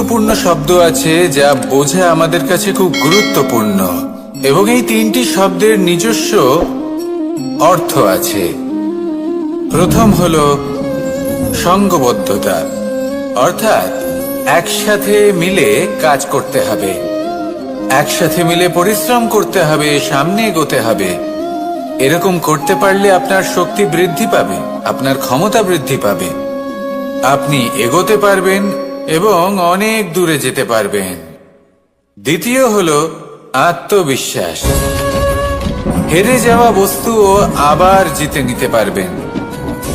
গুরুত্বপূর্ণ শব্দ আছে যা বোঝা আমাদের কাছে খুব গুরুত্বপূর্ণ, এবং এই তিনটি শব্দের নিজস্ব অর্থ আছে। প্রথম হলো সঙ্গবদ্ধতা, অর্থাৎ একসাথে মিলে কাজ করতে হবে, একসাথে মিলে পরিশ্রম করতে হবে, সামনে এগোতে হবে। এরকম করতে পারলে আপনার শক্তি বৃদ্ধি পাবে, আপনার ক্ষমতা বৃদ্ধি পাবে, আপনি এগোতে পারবেন এবং অনেক দূরে যেতে পারবেন। দ্বিতীয় হলো আত্মবিশ্বাস। হেরে যাওয়া বস্তুও আবার জিতে নিতে পারবেন।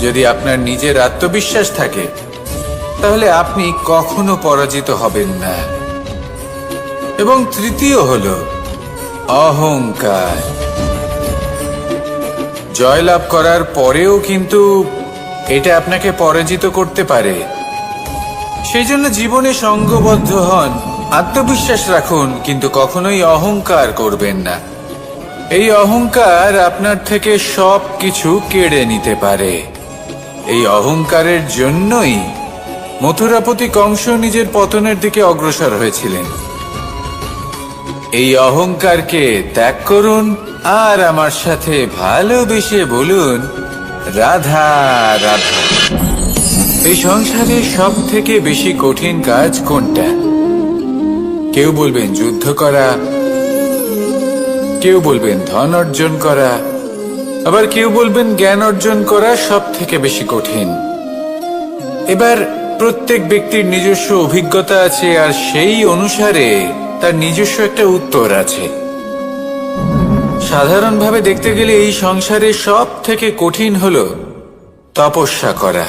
যদি আপনার নিজের আত্মবিশ্বাস থাকে তাহলে আপনি কখনো পরাজিত হবেন না। এবং তৃতীয় হলো অহংকার। জয়লাভ করার পরেও কিন্তু এটা আপনাকে পরাজিত করতে পারে। সেই জন্য জীবনে সঙ্গবদ্ধ হন, আত্মবিশ্বাস রাখুন, কিন্তু কখনোই অহংকার করবেন না। এই অহংকার আপনার থেকে সব কিছু কেড়ে নিতে পারে। এই অহংকারের জন্যই মথুরাপতি কংস নিজের পতনের দিকে অগ্রসর হয়েছিলেন। এই অহংকারকে ত্যাগ করুন আর আমার সাথে ভালোবেসে বলুন, রাধা রাধা। এই সংসারে সব থেকে বেশি কঠিন কাজ কোনটা? কেউ বলবেন যুদ্ধ করা, কেউ বলবেন ধন অর্জন করা, আবার কেউ বলবেন জ্ঞান অর্জন করা সব থেকে বেশি কঠিন। এবার প্রত্যেক ব্যক্তির নিজস্ব অভিজ্ঞতা আছে, আর সেই অনুসারে তার নিজস্ব একটা উত্তর আছে। সাধারণভাবে দেখতে গেলে এই সংসারে সব থেকে কঠিন হলো তপস্যা করা,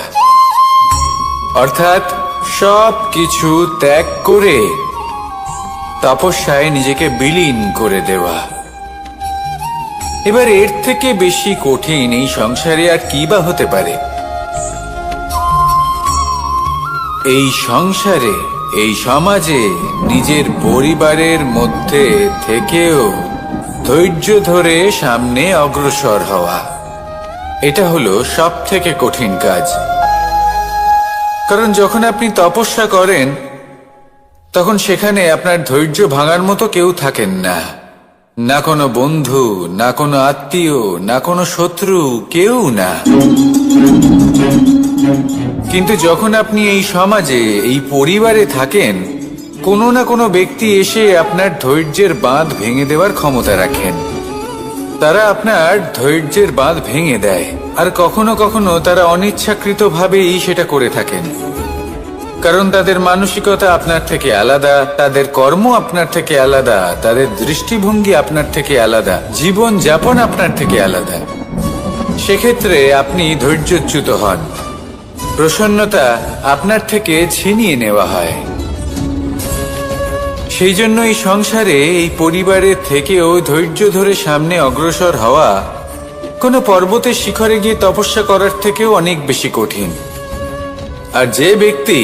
অর্থাৎ সব কিছু ত্যাগ করে তপস্যায় নিজেকে বিলীন করে দেওয়া। এবার এর থেকে বেশি কঠিন এই সংসারে আর কি বা হতে পারে? এই সংসারে, এই সমাজে, নিজের পরিবারের মধ্যে থেকেও ধৈর্য ধরে সামনে অগ্রসর হওয়া, এটা হলো সব থেকে কঠিন কাজ। কারণ যখন আপনি তপস্যা করেন তখন সেখানে আপনার ধৈর্য ভাঙার মতো কেউ থাকেন না, না কোনো বন্ধু, না কোনো আত্মীয়, না কোনো শত্রু, কেউ না। কিন্তু যখন আপনি এই সমাজে, এই পরিবারে থাকেন, কোনো না কোনো ব্যক্তি এসে আপনার ধৈর্যের বাঁধ ভেঙে দেওয়ার ক্ষমতা রাখেন। তারা আপনার ধৈর্যের বাঁধ ভেঙে দেয়, আর কখনো কখনো তারা অনিচ্ছাকৃতভাবেই সেটা করে থাকেন। কারণ তাদের মানসিকতা আপনার থেকে আলাদা, তাদের কর্ম আপনার থেকে আলাদা, তাদের দৃষ্টিভঙ্গি আপনার থেকে আলাদা, জীবন যাপন আপনার থেকে আলাদা। সেক্ষেত্রে আপনি ধৈর্যচ্যুত হন, প্রসন্নতা আপনার থেকে ছিনিয়ে নেওয়া হয়। সেই জন্য এই সংসারে, এই পরিবারের থেকেও ধৈর্য ধরে সামনে অগ্রসর হওয়া কোনো পর্বতের শিখরে গিয়ে তপস্যা করার থেকেও অনেক বেশি কঠিন। আর যে ব্যক্তি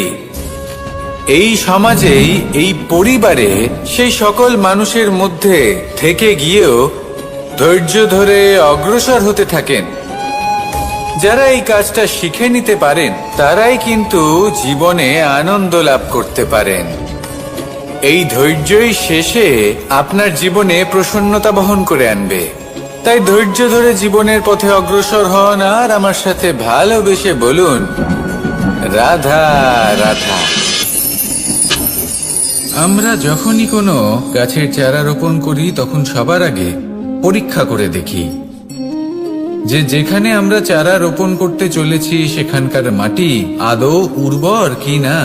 এই সমাজেই, এই পরিবারে, সেই সকল মানুষের মধ্যে থেকে গিয়েও ধৈর্য ধরে অগ্রসর হতে থাকেন, যারা এই কাজটা শিখে নিতে পারেন, তারাই কিন্তু জীবনে আনন্দ লাভ করতে পারেন। এই ধৈর্যই শেষে আপনার জীবনে প্রসন্নতা বহন করে আনবে। তাই ধৈর্য ধরে জীবনের পথে অগ্রসর হন আর আমার সাথে ভালোবেসে বলুন, রাধা রাধা। আমরা যখনই কোনো গাছের চারা রোপণ করি তখন সবার আগে পরীক্ষা করে দেখি যে যেখানে আমরা চারা রোপণ করতে চলেছি সেখানকার মাটি আদৌ উর্বর কি না,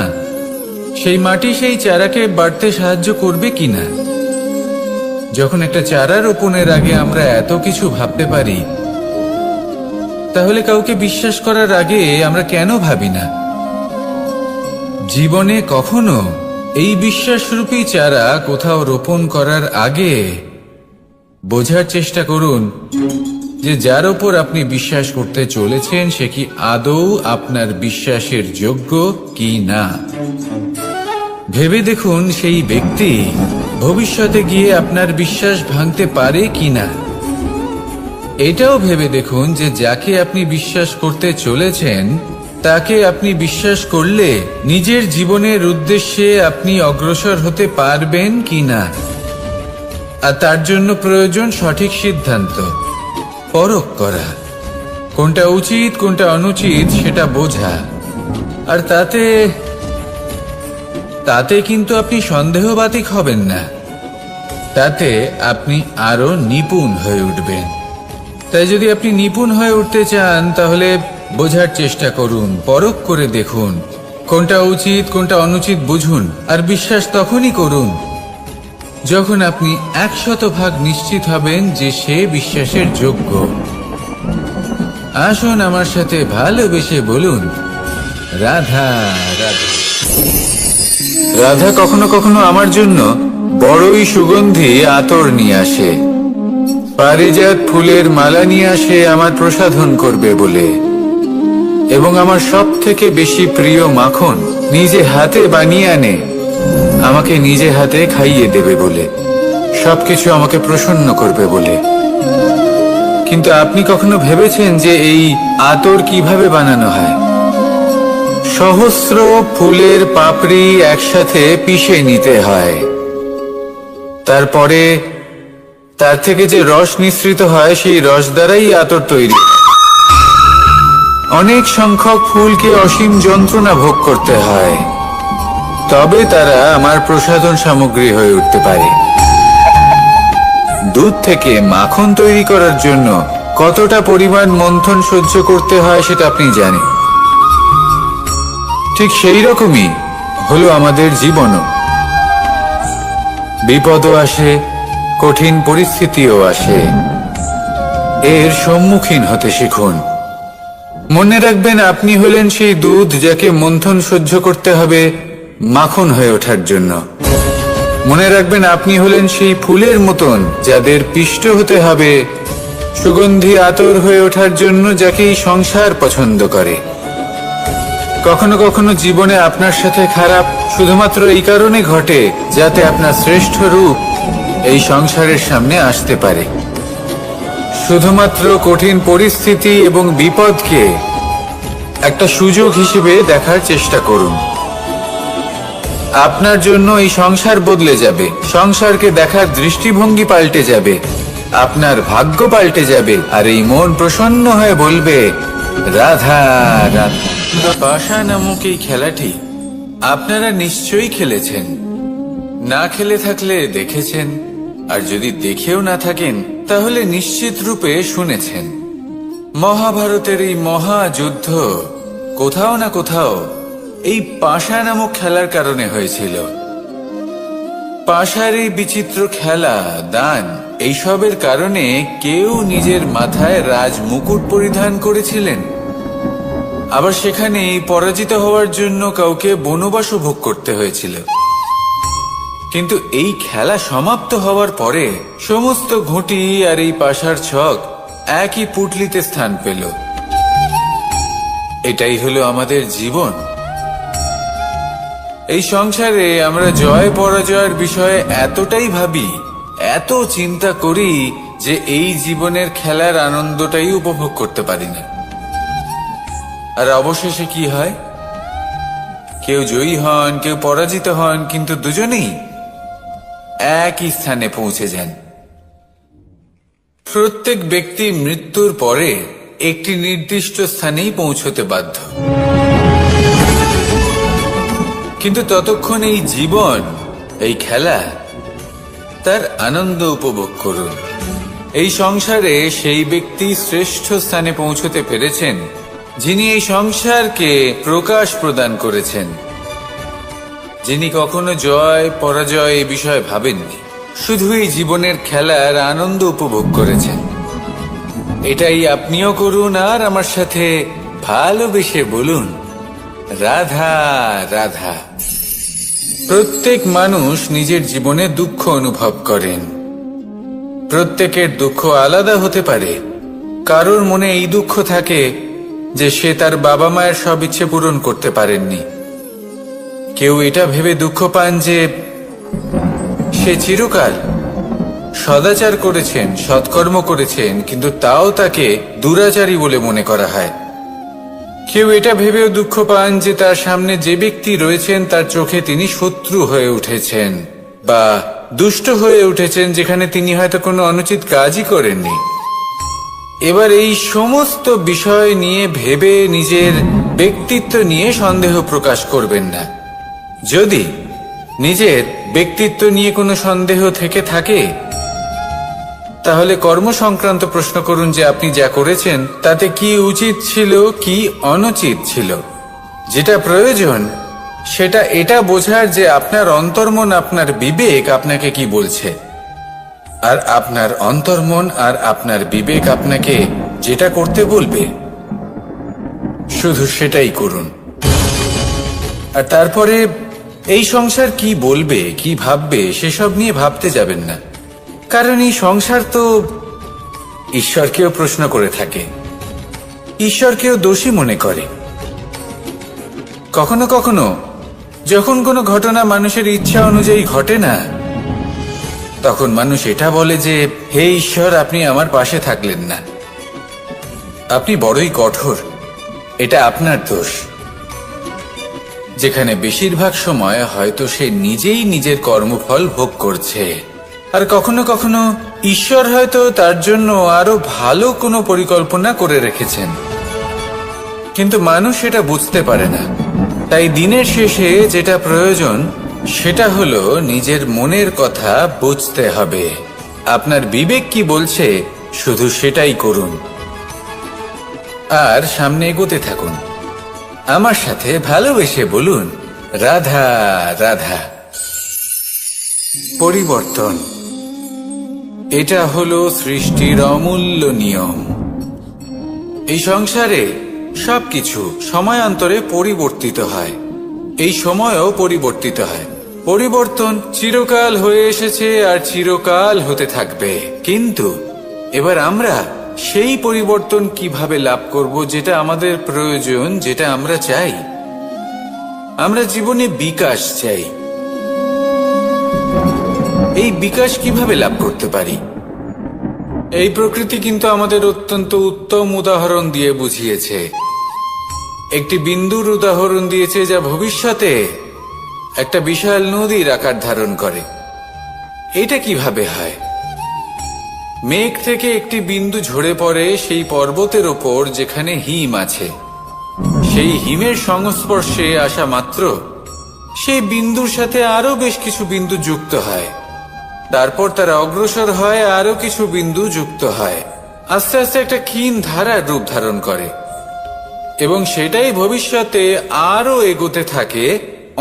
সেই মাটি সেই চারাকে বাড়তে সাহায্য করবে কিনা। যখন একটা চারা রোপণের আগে আমরা এত কিছু ভাবতে পারি, তাহলে কাউকে বিশ্বাস করার আগে আমরা কেন ভাবি না? জীবনে কখনো এই বিশ্বাসরূপী চারা কোথাও রোপণ করার আগে বোঝার চেষ্টা করুন যে যার ওপর আপনি বিশ্বাস করতে চলেছেন সে কি আদৌ আপনার বিশ্বাসের যোগ্য কি না। ভেবে দেখুন সেই ব্যক্তি ভবিষ্যতে গিয়ে আপনার বিশ্বাস ভাঙতে পারে কি না। এটাও ভেবে দেখুন যে যাকে আপনি বিশ্বাস করতে চলেছেন তাকে আপনি বিশ্বাস করলে নিজের জীবনের উদ্দেশ্যে আপনি অগ্রসর হতে পারবেন কিনা। আর তার জন্য প্রয়োজন সঠিক সিদ্ধান্ত, পরখ করা, কোনটা উচিত কোনটা অনুচিত সেটা বোঝা। আর তাতে কিন্তু আপনি সন্দেহবাতিক হবেন না, তাতে আপনি আরো নিপুণ হয়ে উঠবেন। তাই যদি আপনি নিপুণ হয়ে উঠতে চান তাহলে বোঝার চেষ্টা করুন, পরখ করে দেখুন, কোনটা উচিত কোনটা অনুচিত বুঝুন। আর বিশ্বাস তখনই করুন যখন আপনি 100% নিশ্চিত হবেন যে সে বিশ্বাসের যোগ্য। আসুন আমার সাথে ভালোবেসে বলুন, রাধা রাধা। রাধা কখনো কখনো আমার জন্য বড়ই সুগন্ধি আতর নিয়ে আসে, পারিজাত ফুলের মালা নিয়ে আসে আমার প্রসাধন করবে বলে, এবং আমার সব থেকে বেশি প্রিয় মাখন নিজে হাতে বানিয়ে আনে আমাকে নিজে হাতে খাইয়ে দেবে বলে, সবকিছু আমাকে প্রসন্ন করবে বলে। কিন্তু আপনি কখনো ভেবেছেন যে এই আতর কিভাবে বানানো হয়? সহস্র ফুলের পাপড়ি একসাথে পিষে নিতে হয়, তারপরে তার থেকে যে রস নিঃসৃত হয় সেই রস দ্বারাই আতর তৈরি। অনেক সংখ্যক ফুলকে অসীম যন্ত্রণা ভোগ করতে হয়, তবে তারা আমার প্রসাধন সামগ্রী হয়ে উঠতে পারে। দুধ থেকে মাখন তৈরি করার জন্য কতটা পরিমাণ মন্থন সহ্য করতে হয় সেটা আপনি জানেন। ঠিক সেই রকমই হলো আমাদের জীবনও। বিপদও আসে, কঠিন পরিস্থিতিও আসে, এর সম্মুখীন হতে শিখুন। মনে রাখবেন আপনি হলেন সেই দুধ যাকে মন্থন সহ্য করতে হবে মাখন হয়ে ওঠার জন্য। মনে রাখবেন আপনি হলেন সেই ফুলের মতন যাদের পিষ্ট হতে হবে সুগন্ধি আতর হয়ে ওঠার জন্য, যাকে এই সংসার পছন্দ করে। কখনো কখনো জীবনে আপনার সাথে খারাপ শুধুমাত্র এই কারণে ঘটে যাতে আপনার শ্রেষ্ঠ রূপ এই সংসারের সামনে আসতে পারে। শুধুমাত্র কঠিন পরিস্থিতি এবং বিপদকে একটা সুযোগ হিসেবে দেখার চেষ্টা করুন। আপনার জন্য এই সংসার বদলে যাবে, সংসারকে দেখার দৃষ্টিভঙ্গি পাল্টে যাবে, আপনার ভাগ্য পাল্টে যাবে, আর এই মন প্রসন্ন হয়ে বলবে, রাধা রাধা। পাশা নামক এই খেলাটি আপনারা নিশ্চয়ই খেলেছেন, না খেলে থাকলে দেখেছেন, আর যদি দেখেও না থাকেন তাহলে নিশ্চিত রূপে শুনেছেন। মহাভারতের এই মহাযুদ্ধ কোথাও না কোথাও এই পাশা নামক খেলার কারণে হয়েছিল। পাশার এই বিচিত্র খেলা, দান, এইসবের কারণে কেউ নিজের মাথায় রাজ মুকুট পরিধান করেছিলেন, আবার সেখানে পরাজিত হওয়ার জন্য কাউকে বনবাসও ভোগ করতে হয়েছিল। কিন্তু এই খেলা সমাপ্ত হওয়ার পরে সমস্ত ঘুঁটি আর এই পাশার ছক একই পুটলিতে স্থান পেল। এটাই হলো আমাদের জীবন। এই সংসারে আমরা জয় পরাজয়ের বিষয়ে এতটাই ভাবি, এত চিন্তা করি যে এই জীবনের খেলার আনন্দটাই উপভোগ করতে পারি না। আর অবশেষে কি হয়? কেউ জয়ী হন, কেউ পরাজিত হন, কিন্তু দুজনেই একই স্থানে পৌঁছে যান। প্রত্যেক ব্যক্তি মৃত্যুর পরে একটি নির্দিষ্ট স্থানেই পৌঁছতে বাধ্য, কিন্তু ততক্ষণ এই জীবন, এই খেলা, তার আনন্দ উপভোগ করুন। এই সংসারে সেই ব্যক্তি শ্রেষ্ঠ স্থানে পৌঁছতে পেরেছেন যিনি এই সংসারকে প্রকাশ প্রদান করেছেন, যিনি কখনো জয় পরাজয় এই বিষয়ে ভাবেননি, শুধু এই জীবনের খেলার আনন্দ উপভোগ করেছেন। এটাই আপনিও করুন, আর আমার সাথে ভালোবেসে বলুন, রাধা রাধা। প্রত্যেক মানুষ নিজের জীবনে দুঃখ অনুভব করেন। প্রত্যেকের দুঃখ আলাদা হতে পারে। কারোর মনে এই দুঃখ থাকে যে সে তার বাবা মায়ের সব ইচ্ছে পূরণ করতে পারেননি। কেউ এটা ভেবে দুঃখ পান যে সে চিরকাল সদাচার করেছেন, সৎকর্ম করেছেন, কিন্তু তাও তাকে দুরাচারী বলে মনে করা হয়। কেউ এটা ভেবেও দুঃখ পান যে তার সামনে যে ব্যক্তি রয়েছেন তার চোখে তিনি শত্রু হয়ে উঠেছেন বা দুষ্ট হয়ে উঠেছেন, যেখানে তিনি হয়তো কোনো অনুচিত কাজই করেননি। এবার এই সমস্ত বিষয় নিয়ে ভেবে নিজের ব্যক্তিত্ব নিয়ে সন্দেহ প্রকাশ করবেন না। যদি নিজের ব্যক্তিত্ব নিয়ে কোনো সন্দেহ থেকে থাকে, তাহলে কর্ম সংক্রান্ত প্রশ্ন করুন যে আপনি যা করেছেন তাতে কি উচিত ছিল, কি অনুচিত ছিল। যেটা প্রয়োজন সেটা এটা বোঝার যে আপনার অন্তর্মন, আপনার বিবেক আপনাকে কি বলছে, আর আপনার অন্তর্মন আর আপনার বিবেক আপনাকে যেটা করতে বলবে শুধু সেটাই করুন। আর তারপরে এই সংসার কি বলবে, কি ভাববে সেসব নিয়ে ভাবতে যাবেন না, কারণ এই সংসার তো ঈশ্বরকেও প্রশ্ন করে থাকে, ঈশ্বরকেও দোষী মনে করে। কখনো কখনো যখন কোনো ঘটনা মানুষের ইচ্ছা অনুযায়ী ঘটে না, তখন মানুষ এটা বলে যে হে ঈশ্বর, আপনি আমার পাশে থাকলেন না, আপনি বড়ই কঠোর, এটা আপনার দোষ। যেখানে বেশিরভাগ সময় হয়তো সে নিজেই নিজের কর্মফল ভোগ করছে। আর কখনো কখনো ঈশ্বর হয়তো তার জন্য আরো ভালো কোনো পরিকল্পনা করে রেখেছেন, কিন্তু মানুষ এটা বুঝতে পারে না। তাই দিনের শেষে যেটা প্রয়োজন সেটা হলো নিজের মনের কথা বুঝতে হবে। আপনার বিবেক কি বলছে শুধু সেটাই করুন, আর সামনে এগোতে থাকুন। আমার সাথে ভালোবেসে বলুন, রাধা রাধা। পরিবর্তন, এটা হলো সৃষ্টির অমূল্য নিয়ম। এই সংসারে সবকিছু সময়ান্তরে পরিবর্তিত হয়, এই সময়ও পরিবর্তিত হয়। পরিবর্তন চিরকাল হয়ে এসেছে আর চিরকাল হতে থাকবে। কিন্তু এবার আমরা সেই পরিবর্তন কিভাবে লাভ করব, যেটা আমাদের প্রয়োজন, যেটা আমরা চাই। আমরা জীবনে বিকাশ চাই। এই বিকাশ কিভাবে লাভ করতে পারি? এই প্রকৃতি কিন্তু আমাদের অত্যন্ত উত্তম উদাহরণ দিয়ে বুঝিয়েছে। একটি বিন্দুর উদাহরণ দিয়েছে যা ভবিষ্যতে একটা বিশাল নদীর আকার ধারণ করে। এটা কিভাবে হয়? মেঘ থেকে একটি বিন্দু ঝরে পড়ে সেই পর্বতের ওপর যেখানে হিম আছে। সেই হিমের সংস্পর্শে আসা মাত্র সেই বিন্দুর সাথে আরো বেশ কিছু বিন্দু যুক্ত হয়। তারপর তারা অগ্রসর হয়, আরো কিছু বিন্দু যুক্ত হয়, আস্তে আস্তে একটা ক্ষীণ ধারার রূপ ধারণ করে, এবং সেটাই ভবিষ্যতে আরো এগোতে থাকে।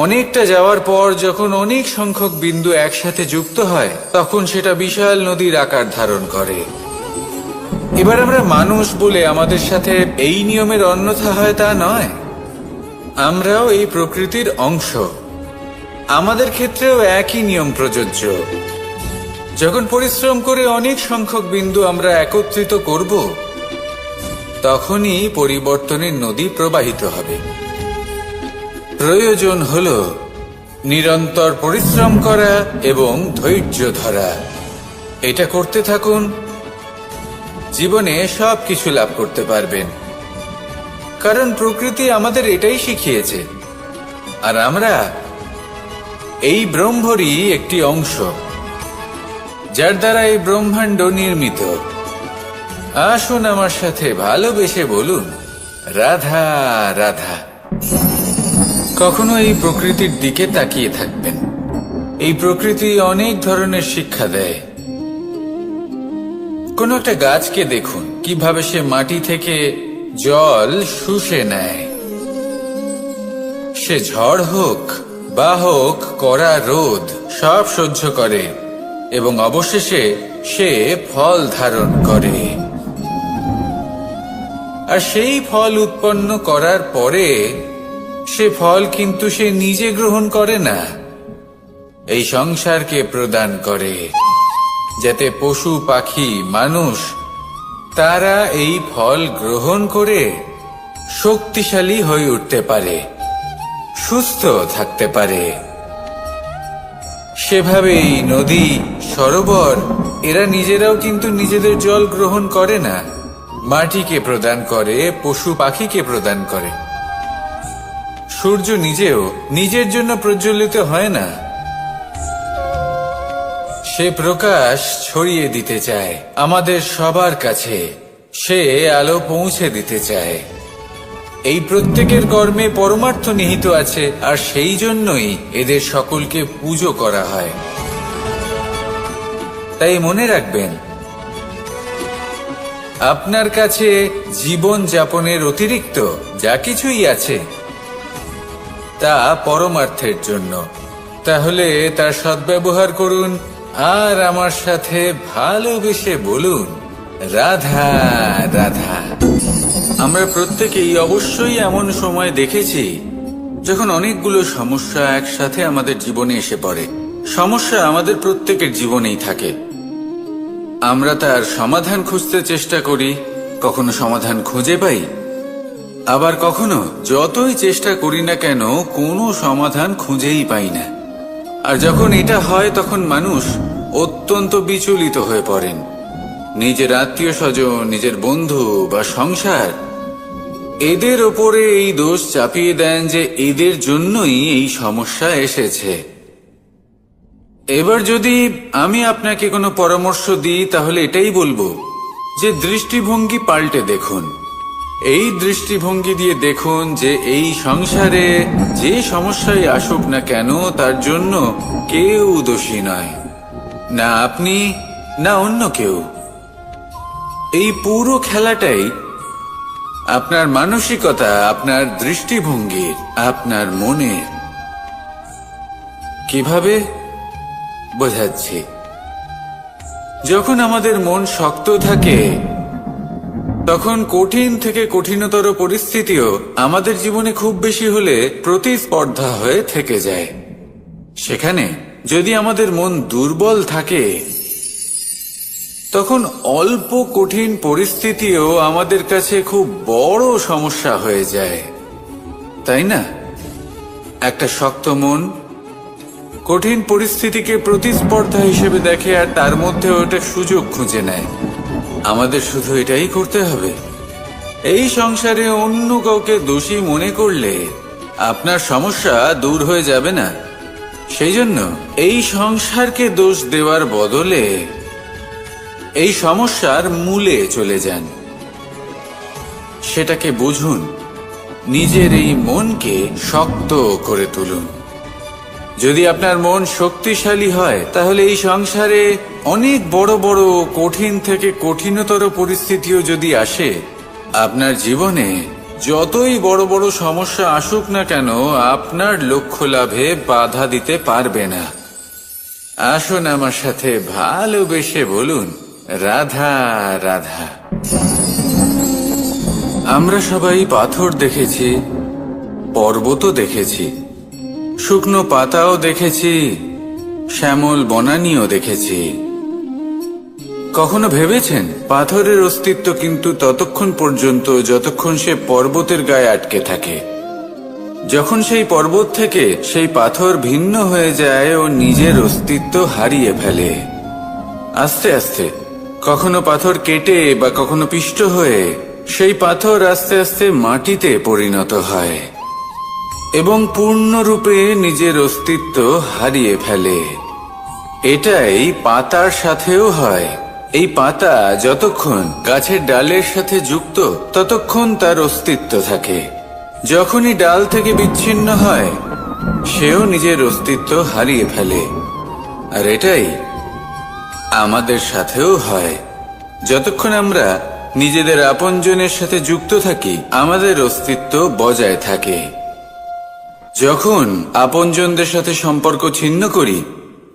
অনেকটা যাওয়ার পর যখন অনেক সংখ্যক বিন্দু একসাথে যুক্ত হয়, তখন সেটা বিশাল নদীর আকার ধারণ করে। এবার আমরা মানুষ বলে আমাদের সাথে এই নিয়মের অন্যথা হয় তা নয়। আমরাও এই প্রকৃতির অংশ, আমাদের ক্ষেত্রেও একই নিয়ম প্রযোজ্য। যখন পরিশ্রম করে অনেক সংখ্যক বিন্দু আমরা একত্রিত করব, তখনই পরিবর্তনের নদী প্রবাহিত হবে। প্রয়োজন হল নিরন্তর পরিশ্রম করা এবং ধৈর্য ধরা। এটা করতে থাকুন, জীবনে সবকিছু লাভ করতে পারবেন। কারণ প্রকৃতি আমাদের এটাই শিখিয়েছে, আর আমরা এই ব্রহ্মরই একটি অংশ, যার দ্বারা এই ব্রহ্মাণ্ড নির্মিত। আসুন আমার সাথে ভালোবেসে বলুন, রাধা রাধা। কখনো এই প্রকৃতির দিকে তাকিয়ে থাকবেন। এই প্রকৃতি অনেক ধরনের শিক্ষা দেয়। কোন একটা গাছকে দেখুন কিভাবে সে মাটি থেকে জল শুষে নেয়। সে ঝড় হোক বা হোক কড়া রোদ, সব সহ্য করে এবং অবশেষে সে ফল ধারণ করে। আর সেই ফল উৎপন্ন করার পরে সে ফল কিন্তু সে নিজে গ্রহণ করে না, এই সংসারকে প্রদান করে, যাতে পশু পাখি মানুষ তারা এই ফল গ্রহণ করে শক্তিশালী হয়ে উঠতে পারে, সুস্থ থাকতে পারে। সেভাবেই নদী, সরোবর এরা নিজেরাও কিন্তু নিজেদের জল গ্রহণ করে না, মাটিকে প্রদান করে, পশু পাখিকে প্রদান করে। সূর্য নিজেও নিজের জন্য প্রজ্বলিত হয় না, সে প্রকাশ ছড়িয়ে দিতে চায় আমাদের সবার কাছে, সে আলো পৌঁছে দিতে চায়। এই প্রত্যেকের কর্মে পরমার্থ নিহিত আছে, আর সেই জন্যই এদের সকলকে পুজো করা হয়। তাই মনে রাখবেন, আপনার কাছে জীবন যাপনের অতিরিক্ত যা কিছুই আছে তা পরমার্থের জন্য। তাহলে তার সদ্ব্যবহার করুন আর আমার সাথে ভালোবেসে বলুন, রাধা রাধা। আমরা প্রত্যেকেই অবশ্যই এমন সময় দেখেছি যখন অনেকগুলো সমস্যা একসাথে আমাদের জীবনে এসে পড়ে। সমস্যা আমাদের প্রত্যেকের জীবনেই থাকে, আমরা তার সমাধান খুঁজতে চেষ্টা করি, কখনো সমাধান খুঁজে পাই, আবার কখনো যতই চেষ্টা করি না কেন কোনো সমাধান খুঁজেই পাই না। আর যখন এটা হয় তখন মানুষ অত্যন্ত বিচলিত হয়ে পড়েন। নিজের আত্মীয় স্বজন, নিজের বন্ধু বা সংসার, এদের ওপরে এই দোষ চাপিয়ে দেন যে এদের জন্যই এই সমস্যা এসেছে। এবার যদি আমি আপনাকে কোনো পরামর্শ দিই তাহলে এটাই বলবো যে দৃষ্টিভঙ্গি পাল্টে দেখুন। এই দৃষ্টিভঙ্গি দিয়ে দেখুন যে এই সংসারে যে সমস্যায় আসুক না কেন তার জন্য কেউ দোষী নয়, না আপনি না অন্য কেউ। এই পুরো খেলাটাই আপনার মানসিকতা, আপনার দৃষ্টিভঙ্গির, আপনার মনের। কিভাবে বোঝাচ্ছি, যখন আমাদের মন শক্ত থাকে তখন কঠিন থেকে কঠিনতর পরিস্থিতিও আমাদের জীবনে খুব বেশি হলে প্রতিস্পর্ধা হয়ে থেকে যায়। সেখানে যদি আমাদের মন দুর্বল থাকে তখন অল্প কঠিন পরিস্থিতিও আমাদের কাছে খুব বড় সমস্যা হয়ে যায়, তাই না? একটা শক্ত মন কঠিন পরিস্থিতিকে প্রতিস্পর্ধা হিসেবে দেখে আর তার মধ্যে ওটা সুযোগ খুঁজে নেয়। আমাদের শুধু এটাই করতে হবে। এই সংসারে অন্য কাউকে দোষী মনে করলে আপনার সমস্যা দূর হয়ে যাবে না। সেই জন্য এই সংসারকে দোষ দেওয়ার বদলে এই সমস্যার মূলে চলে যান, সেটাকে বুঝুন, নিজের এই মনকে শক্ত করে তুলুন। যদি আপনার মন শক্তিশালী হয় তাহলে এই সংসারে অনেক বড় বড় কঠিন থেকে কঠিনতর পরিস্থিতিও যদি আসে, আপনার জীবনে যতই বড় বড় সমস্যা আসুক না কেন আপনার লক্ষ্য লাভে বাধা দিতে পারবে না। আসুন আমার সাথে ভালোবেসে বলুন, রাধা রাধা। আমরা সবাই পাথর দেখেছি, পর্বতও দেখেছি, শুকনো পাতাও দেখেছি, শ্যামল বনানীও দেখেছি। কখনো ভেবেছেন পাথরের অস্তিত্ব কিন্তু ততক্ষণ পর্যন্ত যতক্ষণ সে পর্বতের গায়ে আটকে থাকে। যখন সেই পর্বত থেকে সেই পাথর ভিন্ন হয়ে যায় ও নিজের অস্তিত্ব হারিয়ে ফেলে। আস্তে আস্তে কখনো পাথর কেটে বা কখনো পিষ্ট হয়ে সেই পাথর আস্তে আস্তে মাটিতে পরিণত হয় এবং পূর্ণরূপে নিজের অস্তিত্ব হারিয়ে ফেলে। এটাই পাতার সাথেও হয়। এই পাতা যতক্ষণ গাছের ডালের সাথে যুক্ত ততক্ষণ তার অস্তিত্ব থাকে। যখনই ডাল থেকে বিচ্ছিন্ন হয় সেও নিজের অস্তিত্ব হারিয়ে ফেলে। আর এটাই আমাদের সাথেও হয়। যতক্ষণ আমরা নিজেদের আপনজনের সাথে যুক্ত থাকি আমাদের অস্তিত্ব বজায় থাকে। যখন আপনজনদের সাথে সম্পর্ক ছিন্ন করি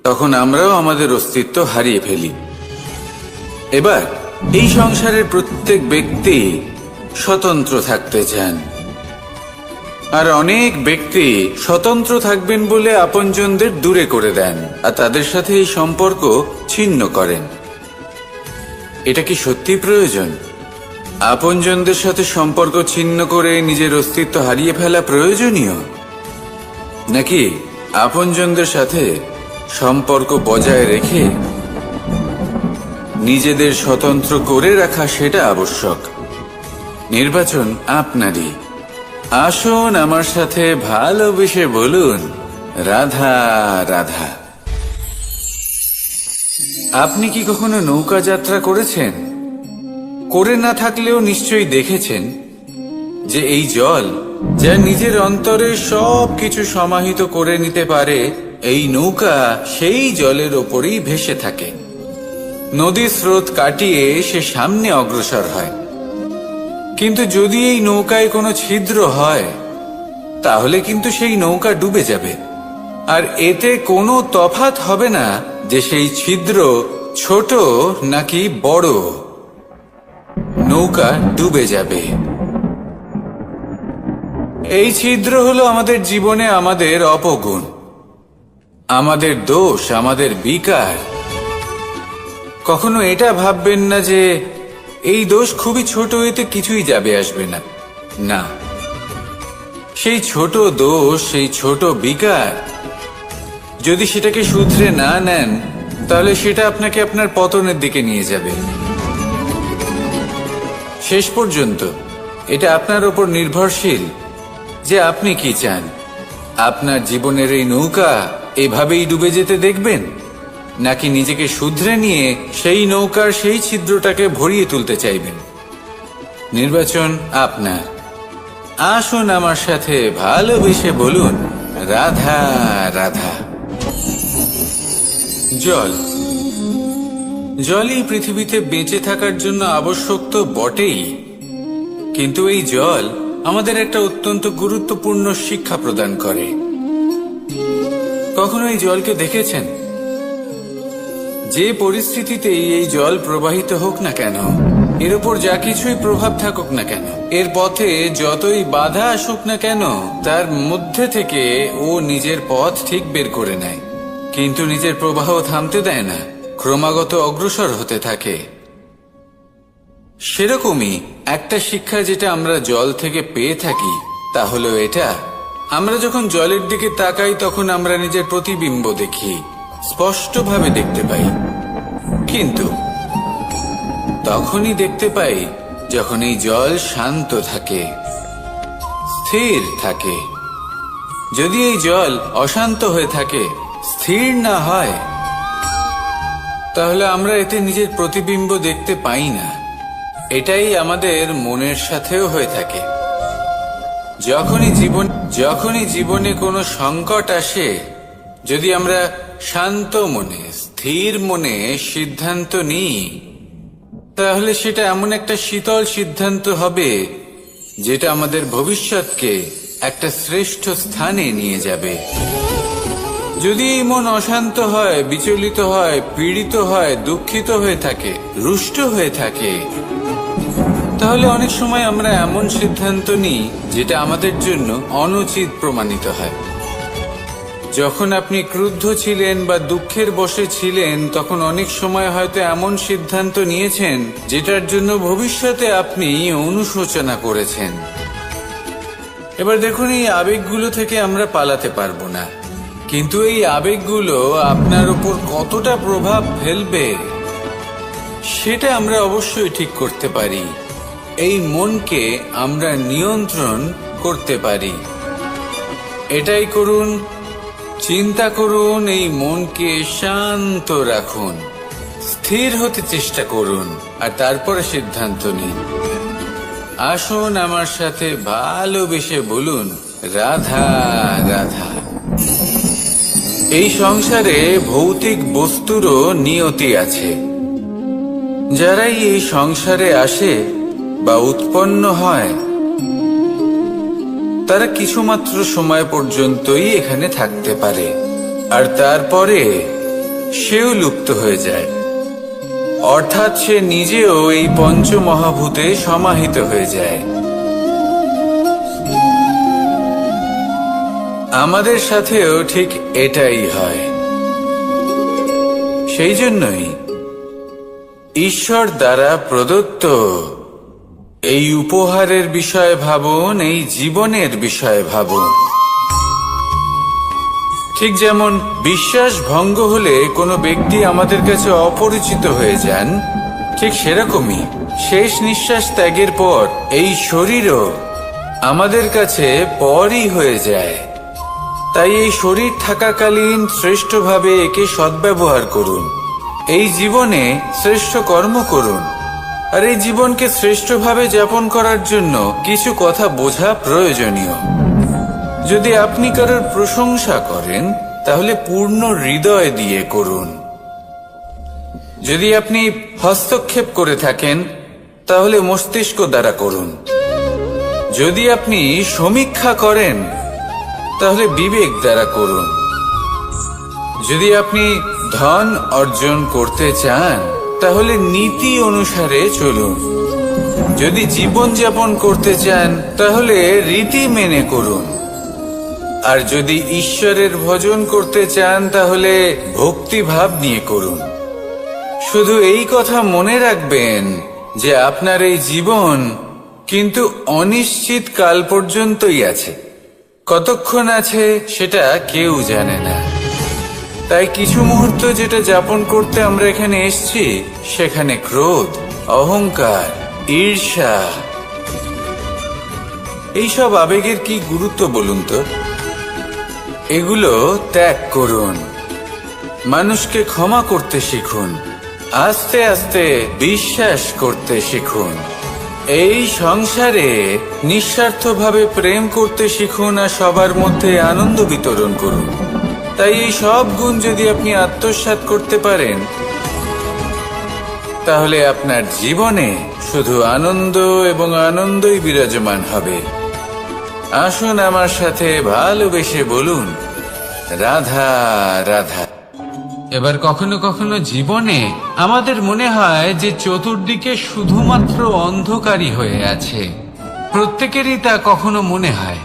তখন আমরাও আমাদের অস্তিত্ব হারিয়ে ফেলি। এবার এই সংসারের প্রত্যেক ব্যক্তি স্বতন্ত্র থাকতে চান, আর অনেক ব্যক্তি স্বতন্ত্র থাকবেন বলে আপনজনদের দূরে করে দেন আর তাদের সাথে এই সম্পর্ক ছিন্ন করেন। এটা কি সত্যি প্রয়োজন? আপনজনদের সাথে সম্পর্ক ছিন্ন করে নিজের অস্তিত্ব হারিয়ে ফেলা প্রয়োজনীয়, নাকি আপনজনদের সাথে সম্পর্ক বজায় রেখে নিজেদের স্বতন্ত্র করে রাখা সেটা আবশ্যক? নির্বাচন আপনারই। আসুন আমার সাথে ভালোবেসে বলুন, রাধা রাধা। আপনি কি কখনো নৌকা যাত্রা করেছেন? করে না থাকলেও নিশ্চয়ই দেখেছেন যে এই জল, যা নিজের অন্তরে সব কিছু সমাহিত করে নিতে পারে, এই নৌকা সেই জলের ওপরেই ভেসে থাকে। নদীর স্রোত কাটিয়ে সে সামনে অগ্রসর হয়। কিন্তু যদি এই নৌকায় কোনো ছিদ্র হয়, তাহলে কিন্তু সেই নৌকা ডুবে যাবে। আর এতে কোনো তফাৎ হবে না যে সেই ছিদ্র ছোট নাকি বড়, নৌকা ডুবে যাবে। এই ছিদ্র হলো আমাদের জীবনে আমাদের অপগুণ, আমাদের দোষ, আমাদের বিকার। কখনো এটা ভাববেন না যে এই দোষ খুবই ছোট, এতে কিছুই যাবে আসবে না। না, সেই ছোট দোষ, সেই ছোট বিকার, যদি সেটাকে শুধরে না নেন, তাহলে সেটা আপনাকে আপনার পতনের দিকে নিয়ে যাবে। শেষ পর্যন্ত এটা আপনার উপর নির্ভরশীল যে আপনি কি চান। আপনার জীবনের এই নৌকা এভাবেই ডুবে যেতে দেখবেন, নাকি নিজেকে শুধরে নিয়ে সেই নৌকার সেই ছিদ্রটাকে ভরিয়ে তুলতে চাইবেন? নির্বাচন আপনার। আসুন আমার সাথে ভালোবেসে বলুন, রাধা রাধা। জল, জলই পৃথিবীতে বেঁচে থাকার জন্য আবশ্যক তো বটেই, কিন্তু এই জল আমাদের একটা অত্যন্ত গুরুত্বপূর্ণ শিক্ষা প্রদান করে। কখনো এই জলকে দেখেছেন? যে পরিস্থিতিতেই এই জল প্রবাহিত হোক না কেন, এর উপর যা কিছুই প্রভাব থাকুক না কেন, এর পথে যতই বাধা আসুক না কেন, তার মধ্যে থেকে ও নিজের পথ ঠিক বের করে নেয়, কিন্তু নিজের প্রবাহ থামতে দেয় না, ক্রমাগত অগ্রসর হতে থাকে। সেরকমই একটা শিক্ষা যেটা আমরা জল থেকে পেয়ে থাকি, তা হলো এটা: আমরা যখন জলের দিকে তাকাই, তখন আমরা নিজের প্রতিবিম্ব দেখি, স্পষ্টভাবে দেখতে পাই। কিন্তু তখনই দেখতে পাই যখন এই জল শান্ত থাকে, স্থির থাকে। যদি এই জল অশান্ত হয়ে থাকে, স্থির না হয়, তাহলে আমরা এতে নিজের প্রতিবিম্ব দেখতে পাই না। এটাই আমাদের মনের সাথেও হয়ে থাকে। যখনই জীবনে কোনো সংকট আসে, যদি আমরা শান্ত মনে, স্থির মনে সিদ্ধান্ত নিই, তাহলে সেটা এমন একটা শীতল সিদ্ধান্ত হবে যেটা আমাদের ভবিষ্যৎকে একটা শ্রেষ্ঠ স্থানে নিয়ে যাবে। যদি এই মন অশান্ত হয়, বিচলিত হয়, পীড়িত হয়, দুঃখিত হয়ে থাকে, রুষ্ট হয়ে থাকে, তাহলে অনেক সময় আমরা এমন সিদ্ধান্ত নিই যেটা আমাদের জন্য অনুচিত প্রমাণিত হয়। যখন আপনি ক্রুদ্ধ ছিলেন বা দুঃখের বশে ছিলেন, তখন অনেক সময় হয়তো এমন সিদ্ধান্ত নিয়েছেন যেটার জন্য ভবিষ্যতে আপনি অনুশোচনা করেছেন। এবার দেখুন, এই আবেগগুলো থেকে আমরা পালাতে পারবো না, কিন্তু এই আবেগগুলো আপনার উপর কতটা প্রভাব ফেলবে সেটা আমরা অবশ্যই ঠিক করতে পারি। এই মনকে আমরা নিয়ন্ত্রণ করতে পারি। এটাই করুন, চিন্তা করুন, এই মনকে শান্ত রাখুন, স্থির হতে চেষ্টা করুন, আর তারপরে সিদ্ধান্ত নিন। আসুন আমার সাথে ভালোবেসে বলুন, রাধা রাধা। এই সংসারে ভৌতিক বস্তুরও নিয়তি আছে। যারাই এই সংসারে আসে বা উৎপন্ন হয়, তারা কিছুমাত্র সময় পর্যন্তই এখানে থাকতে পারে, আর তারপরে সেও লুপ্ত হয়ে যায়। অর্থাৎ সে নিজেও এই পঞ্চমহাভূতে সমাহিত হয়ে যায়। আমাদের সাথেও ঠিক এটাই হয়। সেই জন্যই ঈশ্বর দ্বারা প্রদত্ত এই উপহারের বিষয়ে ভাবুন, এই জীবনের বিষয়ে ভাবুন। ঠিক যেমন বিশ্বাস ভঙ্গ হলে কোনো ব্যক্তি আমাদের কাছে অপরিচিত হয়ে যান, ঠিক সেরকমই শেষ নিঃশ্বাস ত্যাগের পর এই শরীরও আমাদের কাছে পরই হয়ে যায়। তাই এই শরীর থাকাকালীন শ্রেষ্ঠভাবে একে সদ্ব্যবহার করুন। এই জীবনে শ্রেষ্ঠ কর্ম করুন। আর এই জীবনকে শ্রেষ্ঠভাবে যাপন করার জন্য কিছু কথা বোঝা প্রয়োজনীয়। যদি আপনি কারোর প্রশংসা করেন তাহলে পূর্ণ হৃদয় দিয়ে করুন। যদি আপনি হস্তক্ষেপ করে থাকেন তাহলে মস্তিষ্ক দ্বারা করুন। যদি আপনি সমীক্ষা করেন তাহলে বিবেক দ্বারা করুন। যদি আপনি ধন অর্জন করতে চান তাহলে নীতি অনুসারে চলুন। যদি জীবন যাপন করতে চান তাহলে রীতি মেনে করুন। আর যদি ঈশ্বরের ভজন করতে চান তাহলে ভক্তিভাব নিয়ে করুন। শুধু এই কথা মনে রাখবেন যে আপনার এই জীবন কিন্তু অনিশ্চিত কাল পর্যন্তই আছে। কতক্ষণ আছে সেটা কেউ জানে না। তাই কিছু মুহূর্ত যেটা যাপন করতে আমরা এখানে এসেছি সেখানে ক্রোধ, অহংকার, ঈর্ষা এইসব আবেগের কি গুরুত্ব বলুন তো? এগুলো ত্যাগ করুন। মানুষকে ক্ষমা করতে শিখুন। আস্তে আস্তে বিশ্বাস করতে শিখুন। এই সংসারে নিঃস্বার্থভাবে প্রেম করতে শিখুন আর সবার মধ্যে আনন্দ বিতরণ করুন। তাই এই সব গুণ যদি আপনি আত্মসাৎ করতে পারেন তাহলে আপনার জীবনে শুধু আনন্দ এবং আনন্দই বিরাজমান হবে। আসুন আমার সাথে ভালোবেসে বলুন, রাধা রাধা। এবার কখনো কখনো জীবনে আমাদের মনে হয় যে চতুর্দিকে শুধুমাত্র অন্ধকারই হয়ে আছে। প্রত্যেকেরই তা কখনো মনে হয়।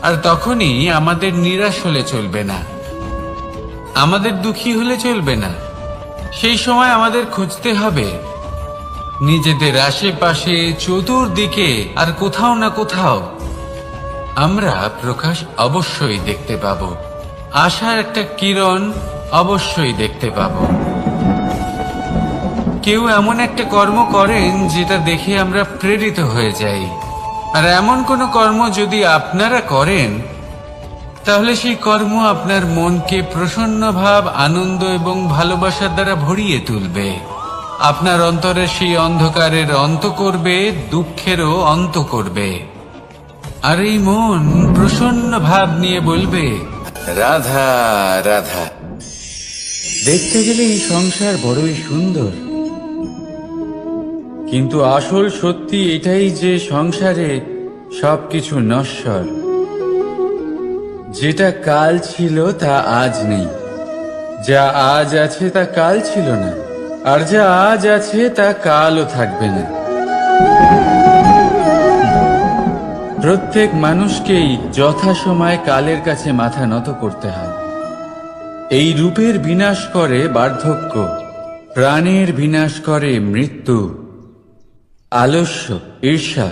আর তখনই আমাদের নিরাশ হলে চলবে না, আমাদের দুঃখী হলে চলবে না। সেই সময় আমাদের খুঁজতে হবে নিজেদের আশেপাশে, চতুর্দিকে আর কোথাও না কোথাও আমরা প্রকাশ অবশ্যই দেখতে পাব। আশার একটা কিরণ অবশ্যই দেখতে পাব। কেউ এমন একটা কর্ম করেন যেটা দেখে আমরা প্রেরিত হয়ে যাই। আর এমন কোনো কর্ম যদি আপনারা করেন তাহলে সেই কর্ম আপনার মনকে প্রসন্ন ভাব, আনন্দ এবং ভালোবাসার দ্বারা ভরিয়ে তুলবে। আপনার অন্তরের সেই অন্ধকারের অন্ত করবে, দুঃখেরও অন্ত করবে। আর এই মন প্রসন্ন ভাব নিয়ে বলবে, রাধা রাধা। দেখতে গেলে এই সংসার বড়ই সুন্দর, কিন্তু আসল সত্যি এটাই যে সংসারে সবকিছু নশ্বর। যেটা কাল ছিল তা আজ নেই, যা আজ আছে তা কাল ছিল না, আর যা আজ আছে তা কালও থাকবে না। প্রত্যেক মানুষকেই যথাসময়ে কালের কাছে মাথা নত করতে হয়। এই রূপের বিনাশ করে বার্ধক্য, প্রাণের বিনাশ করে মৃত্যু। আলস্য, ঈর্ষা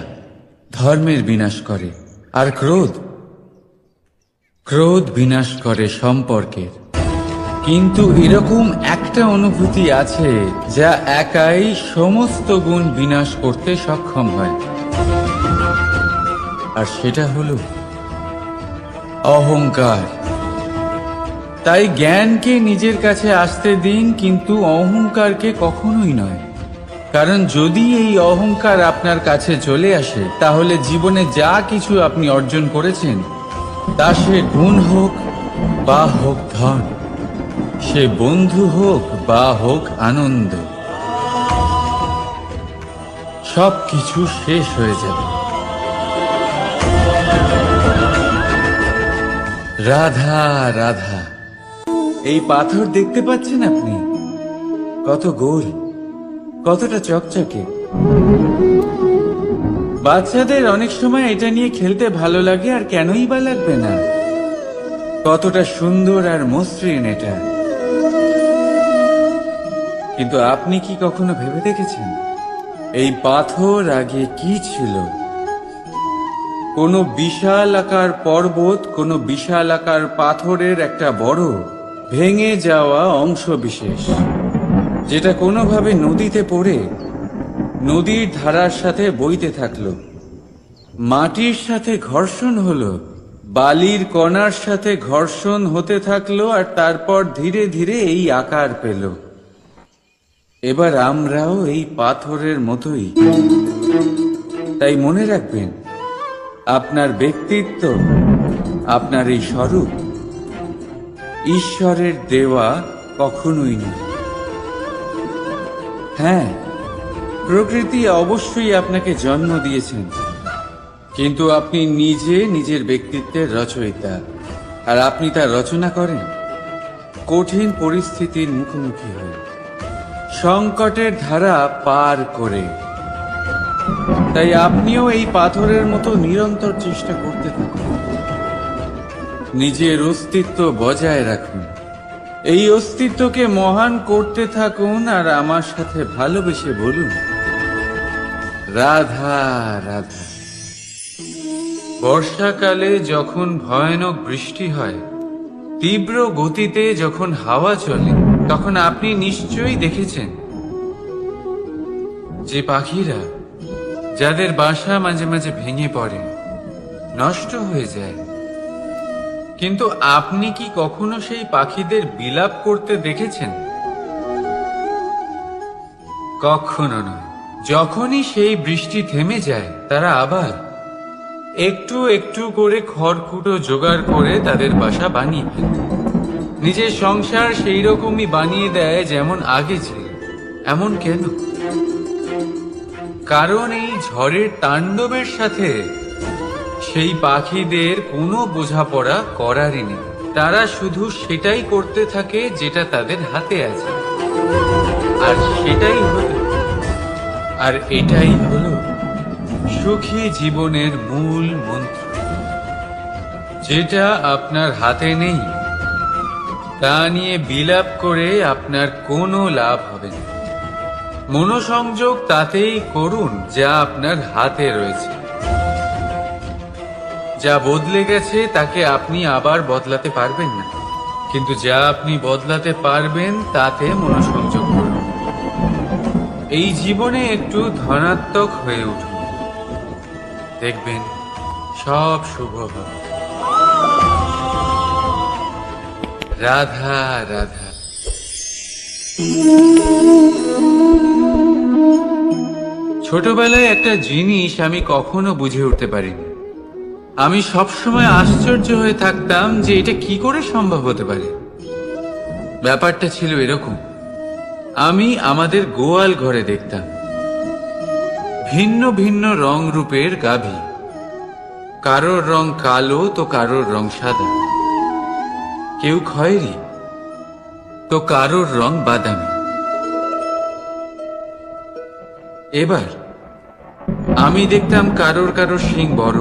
ধর্মের বিনাশ করে, আর ক্রোধ বিনাশ করে সম্পর্কের। কিন্তু এরকম একটা অনুভূতি আছে যা একাই সমস্ত গুণ বিনাশ করতে সক্ষম হয়, আর সেটা হলো অহংকার। তাই জ্ঞানকে নিজের কাছে আসতে দিন, কিন্তু অহংকারকে কখনোই নয়। কারণ যদি এই অহংকার আপনার কাছে চলে আসে তাহলে জীবনে যা কিছু আপনি অর্জন করেছেন, তা সে গুণ হোক বা হোক ধন, সে বন্ধু হোক বা হোক আনন্দ, সব কিছু শেষ হয়ে যাবে। রাধা রাধা। এই পাথর দেখতে পাচ্ছেন আপনি? কত গোল, কতটা চকচকে। বাচ্চাদের অনেক সময় এটা নিয়ে খেলতে ভালো লাগে, আর কেনই বা লাগবে না? কতটা সুন্দর আর মসৃণ এটা। কিন্তু আপনি কি কখনো ভেবে দেখেছেন এই পাথর আগে কি ছিল? কোনো বিশাল আকার পর্বত, কোনো বিশাল আকার পাথরের একটা বড় ভেঙে যাওয়া অংশ বিশেষ। যেটা কোনোভাবে নদীতে পড়ে নদীর ধারার সাথে বইতে থাকলো, মাটির সাথে ঘর্ষণ হলো, বালির কণার সাথে ঘর্ষণ হতে থাকলো, আর তারপর ধীরে ধীরে এই আকার পেল। এবার আমরাও এই পাথরের মতোই। তাই মনে রাখবেন, আপনার ব্যক্তিত্ব, আপনার এই স্বরূপ ঈশ্বরের দেওয়া কখনোই নয়। হ্যাঁ, প্রকৃতি অবশ্যই আপনাকে জন্ম দিয়েছেন, কিন্তু আপনি নিজে নিজের ব্যক্তিত্বের রচয়িতা, আর আপনি তা রচনা করেন কঠিন পরিস্থিতির মুখোমুখি হয়ে, সংকটের ধারা পার করে। তাই আপনিও এই পাথরের মতো নিরন্তর চেষ্টা করতে থাকুন, নিজের অস্তিত্ব বজায় রাখুন, এই অস্তিত্বকে মহান করতে থাকুন, আর আমার সাথে ভালোবেসে বলুন, রাধা রাধা। বর্ষাকালে যখন ভয়ানক বৃষ্টি হয়, তীব্র গতিতে যখন হাওয়া চলে, তখন আপনি নিশ্চয়ই দেখেছেন যে পাখিরা, যাদের বাসা মাঝে মাঝে ভেঙে পড়ে, নষ্ট হয়ে যায়, কিন্তু আপনি কি কখনো সেই পাখিদের বিলাপ করতে দেখেছেন? কখনো নয়। যখনই সেই বৃষ্টি থেমে যায়, তারা আবার একটু একটু করে খড়কুটো জোগাড় করে তাদের বাসা বানিয়ে ফেলে, নিজের সংসার সেই রকমই বানিয়ে দেয় যেমন আগে ছিল। এমন কেন? কারণ এই ঝড়ের তাণ্ডবের সাথে সেই পাখিদের কোনো বোঝাপড়া করারই নেই। তারা শুধু সেটাই করতে থাকে যেটা তাদের হাতে আছে, আর সেটাই হলো, আর এটাই হলো সুখী জীবনের মূল মন্ত্র। যেটা আপনার হাতে নেই, তা নিয়ে বিলাপ করে আপনার কোনো লাভ হবে না। মনোসংযোগ তাতেই করুন যা আপনার হাতে রয়েছে। যা বদলে গেছে তাকে আপনি আবার বদলাতে পারবেন না, কিন্তু যা আপনি বদলাতে পারবেন তাতে মনোসংযোগ করুন। এই জীবনে একটু ধনাত্মক হয়ে উঠুন, দেখবেন সব শুভ হবে। রাধা রাধা। ছোটবেলায় একটা জিনিস আমি কখনো বুঝে উঠতে পারিনি। আমি সবসময় আশ্চর্য হয়ে থাকতাম যে এটা কি করে সম্ভব হতে পারে। ব্যাপারটা ছিল এরকম, আমি আমাদের গোয়াল ঘরে দেখতাম ভিন্ন ভিন্ন রং রূপের গাভী। কারোর রং কালো তো কারোর রং সাদা, কেউ খয়েরি তো কারোর রং বাদামি। এবার আমি দেখতাম কারোর কারোর শিং বড়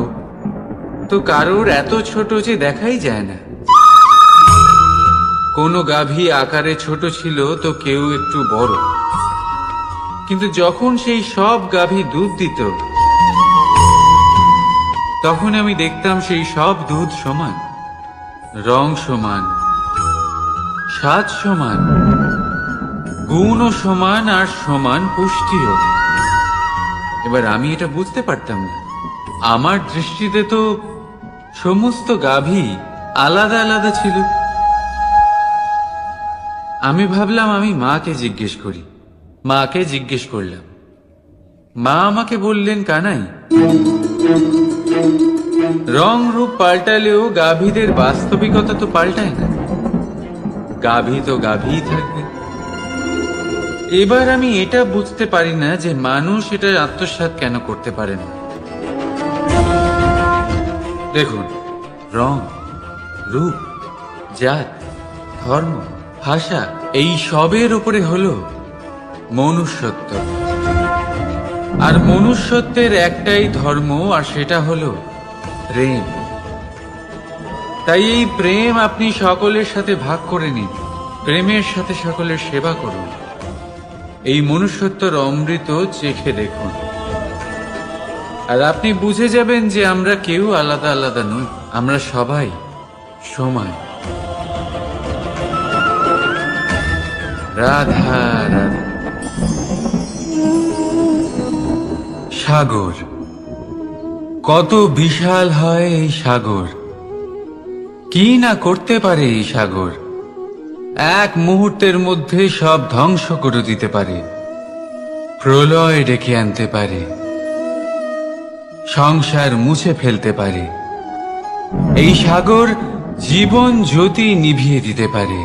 তো কারোর এত ছোট যে দেখাই যায় না। কোনো গাভী আকারে ছোট ছিল তো কেউ একটু বড়, কিন্তু যখন সেই সব গাভী দুধ দিত, তখন আমি দেখতাম সেই সব দুধ সমান, রং সমান, স্বাদ সমান, গুণও সমান, আর সমান পুষ্টিও। এবার আমি এটা বুঝতে পারতাম না। আমার দৃষ্টিতে তো সমস্ত গাভী আলাদা আলাদা ছিল। আমি ভাবলাম আমি মাকে জিজ্ঞেস করি। মাকে জিজ্ঞেস করলাম। মা আমাকে বললেন, কানাই, রং রূপ পাল্টালেও গাভীদের বাস্তবিকতা তো পাল্টায় না। গাভী তো গাভীই থাকবে। এবার আমি এটা বুঝতে পারি না যে মানুষ এটা আত্মসাৎ কেন করতে পারে না। দেখুন, রং, রূপ, জাত, ধর্ম, ভাষা, এই সবের উপরে হলো মনুষ্যত্ব। আর মনুষ্যত্বের একটাই ধর্ম, আর সেটা হলো প্রেম। তাই এই প্রেম আপনি সকলের সাথে ভাগ করে নিন, প্রেমের সাথে সকলের সেবা করুন। এই মনুষ্যত্বর অমৃত চেখে দেখুন, আর আপনি বুঝে যাবেন যে আমরা কেউ আলাদা আলাদা নই, আমরা সবাই সমান। রাধা রাধা। সাগর, কত বিশাল হয় এই সাগর! কি না করতে পারে এই সাগর! এক মুহূর্তের মধ্যে সব ধ্বংস করে দিতে পারে, প্রলয় ডেকে আনতে পারে, সংসার মুছে ফেলতে পারে। এই সাগর জীবন জ্যোতি নিভিয়ে দিতে পারে।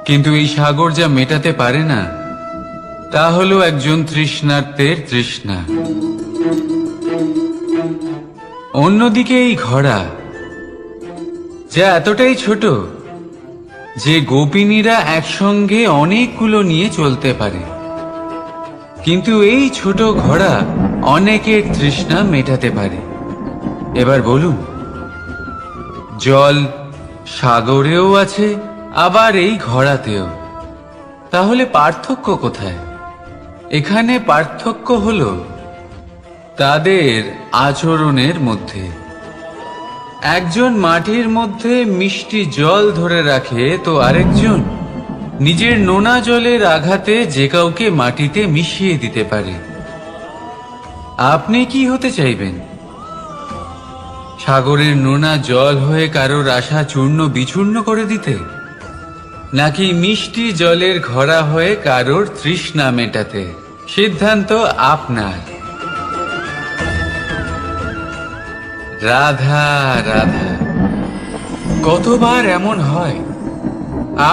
কিন্তু এই সাগর যা মেটাতে পারে না, তা হলো একজন তৃষ্ণার্তের তৃষ্ণা। অন্যদিকে এই ঘোড়া, যা এতটাই ছোট যে গোপিনীরা একসঙ্গে অনেকগুলো নিয়ে চলতে পারে, কিন্তু এই ছোট ঘোড়া অনেকের তৃষ্ণা মেটাতে পারে। এবার বলুন, জল সাগরেও আছে, আবার এই ঘোড়াতেও। তাহলে পার্থক্য কোথায়? এখানে পার্থক্য হলো তাদের আচরণের মধ্যে। একজন মাটির মধ্যে মিষ্টি জল ধরে রাখে, তো আরেকজন নিজের নোনা জলের আঘাতে যে কাউকে মাটিতে মিশিয়ে দিতে পারে। আপনি কি হতে চাইবেন? সাগরের নোনা জল হয়ে কারোর আশা চূর্ণ বিচূর্ণ করে দিতে, নাকি মিষ্টি জলের ঘোড়া হয়ে কারোর তৃষ্ণা মেটাতে? সিদ্ধান্ত আপনার। রাধা রাধা। কতবার এমন হয়,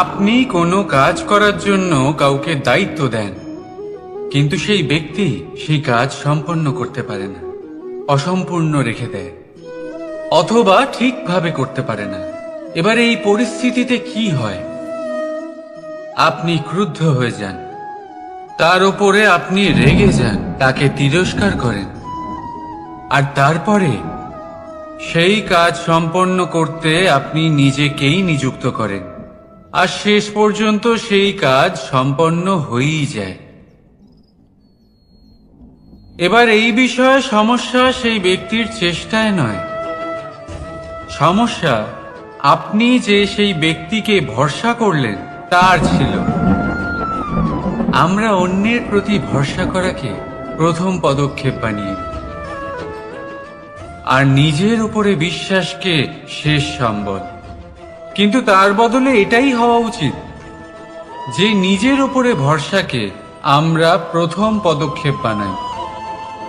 আপনি কোনো কাজ করার জন্য কাউকে দায়িত্ব দেন, কিন্তু সেই ব্যক্তি সেই কাজ সম্পন্ন করতে পারে না, অসম্পূর্ণ রেখে দেয়, অথবা ঠিকভাবে করতে পারে না। এবার এই পরিস্থিতিতে কি হয়? আপনি ক্রুদ্ধ হয়ে যান, তার উপরে আপনি রেগে যান, তাকে তিরস্কার করেন, আর তারপরে সেই কাজ সম্পন্ন করতে আপনি নিজেকেই নিযুক্ত করেন, আর শেষ পর্যন্ত সেই কাজ সম্পন্ন হয়েই যায়। এবার এই বিষয়ে সমস্যা সেই ব্যক্তির চেষ্টায় নয়, সমস্যা আপনি যে সেই ব্যক্তিকে ভরসা করলেন তার ছিল। আমরা অন্যের প্রতি ভরসা করাকে প্রথম পদক্ষেপ বানিয়ে, আর নিজের উপরে বিশ্বাসকে শেষ সম্বল। কিন্তু তার বদলে এটাই হওয়া উচিত যে নিজের উপরে ভরসাকে আমরা প্রথম পদক্ষেপ বানাই,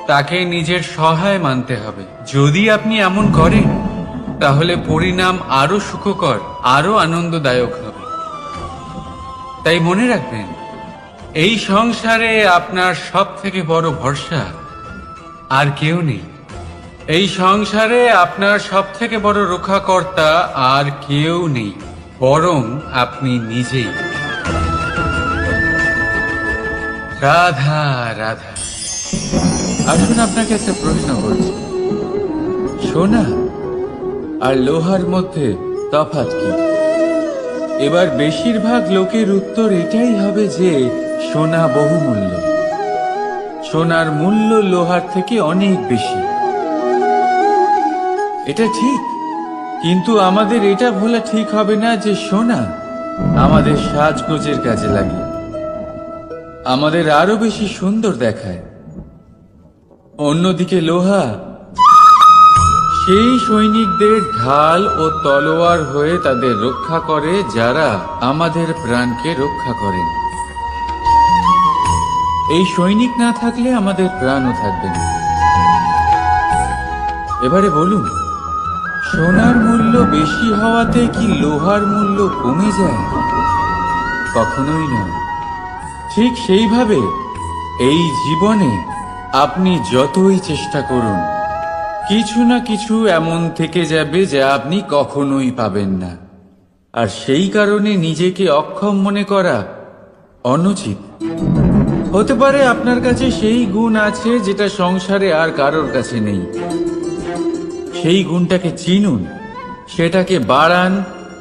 তাকে নিজের সহায় মানতে হবে। যদি আপনি এমন করেন, তাহলে পরিণাম আরো সুখকর, আরো আনন্দদায়ক হবে। তাই মনে রাখবেন, এই সংসারে আপনার সব থেকে বড় ভরসা আর কেউ নেই। এই সংসারে আপনার সব থেকে বড় রক্ষাকর্তা আর কেউ নেই, বরং আপনি নিজেই। রাধা রাধা। আসুন আপনাকে একটা প্রশ্ন করছি, সোনা আর লোহার মধ্যে তফাৎ কি? এবার বেশিরভাগ লোকের উত্তর এটাই হবে যে সোনা বহুমূল্য, সোনার মূল্য লোহার থেকে অনেক বেশি। এটা ঠিক, কিন্তু আমাদের এটা ভোলা ঠিক হবে না যে সোনা আমাদের সাজগোজের কাজে লাগে, আমাদের আরো বেশি সুন্দর দেখায়। অন্যদিকে লোহা সেই সৈনিকদের ঢাল ও তলোয়ার হয়ে তাদের রক্ষা করে, যারা আমাদের প্রাণকে রক্ষা করেন। এই সৈনিক না থাকলে আমাদের প্রাণও থাকবে না। এবারে বলুন, সোনার মূল্য বেশি হওয়াতে কি লোহার মূল্য কমে যায়? কখনোই নয়। ঠিক সেইভাবে এই জীবনে আপনি যতই চেষ্টা করুন, কিছু না কিছু এমন থেকে যাবে যা আপনি কখনোই পাবেন না, আর সেই কারণে নিজেকে অক্ষম মনে করা অনুচিত। হতে পারে আপনার কাছে সেই গুণ আছে যেটা সংসারে আর কারোর কাছে নেই। সেই গুণটাকে চিনুন, সেটাকে বাড়ান,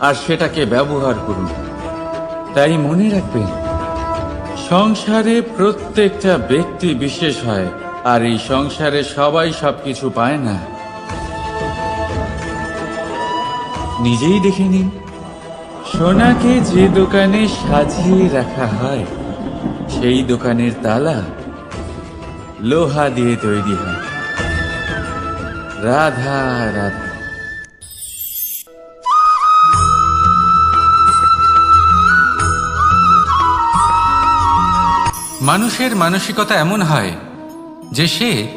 আর সেটাকে ব্যবহার করুন। তাই মনে রাখবেন, সংসারে প্রত্যেকটা ব্যক্তি বিশেষ হয়, আর এই সংসারে সবাই সবকিছু পায় না। নিজেই দেখে নিন, সোনাকে যে দোকানে সাজিয়ে রাখা হয় সেই দোকানের তালা লোহা দিয়ে তৈরি হয়। রাধা রাধা। মানুষের মানসিকতা এমন হয় যে সে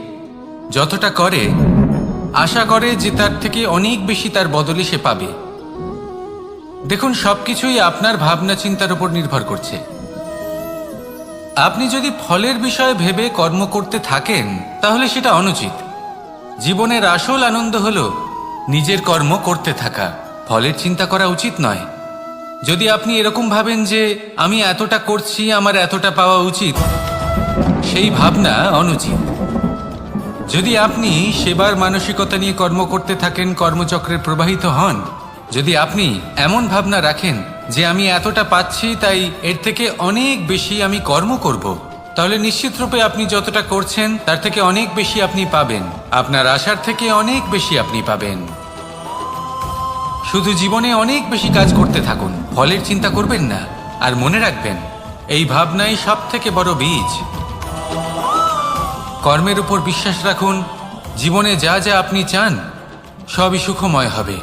যতটা করে আশা করে যে তার থেকে অনেক বেশি তার বদলে সে পাবে। দেখুন, সবকিছুই আপনার ভাবনা চিন্তার উপর নির্ভর করছে। আপনি যদি ফলের বিষয়ে ভেবে কর্ম করতে থাকেন তাহলে সেটা অনুচিত। জীবনের আসল আনন্দ হলো নিজের কর্ম করতে থাকা, ফলের চিন্তা করা উচিত নয়। যদি আপনি এরকম ভাবেন যে আমি এতটা করছি, আমার এতটা পাওয়া উচিত, সেই ভাবনা অনুচিত। যদি আপনি সেবার মানসিকতা নিয়ে কর্ম করতে থাকেন, কর্মচক্রে প্রবাহিত হন, যদি আপনি এমন ভাবনা রাখেন যে আমি এতটা পাচ্ছি তাই এর থেকে অনেক বেশি আমি কর্ম করব, তাহলে নিশ্চিত রূপে আপনি যতটা করছেন তার থেকে অনেক বেশি আপনি পাবেন। আপনার আশার থেকে অনেক বেশি আপনি পাবেন। শুধু জীবনে অনেক বেশি কাজ করতে থাকুন, ফলের চিন্তা করবেন না। আর মনে রাখবেন, এই ভাবনাই সব থেকে বড় বীজ। কর্মের উপর বিশ্বাস রাখুন। জীবনে যা যা আপনি চান সবই সুখময় হবে।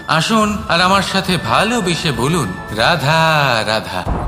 আসুন আর আমার সাথে ভালোবেসে বলুন, রাধা রাধা।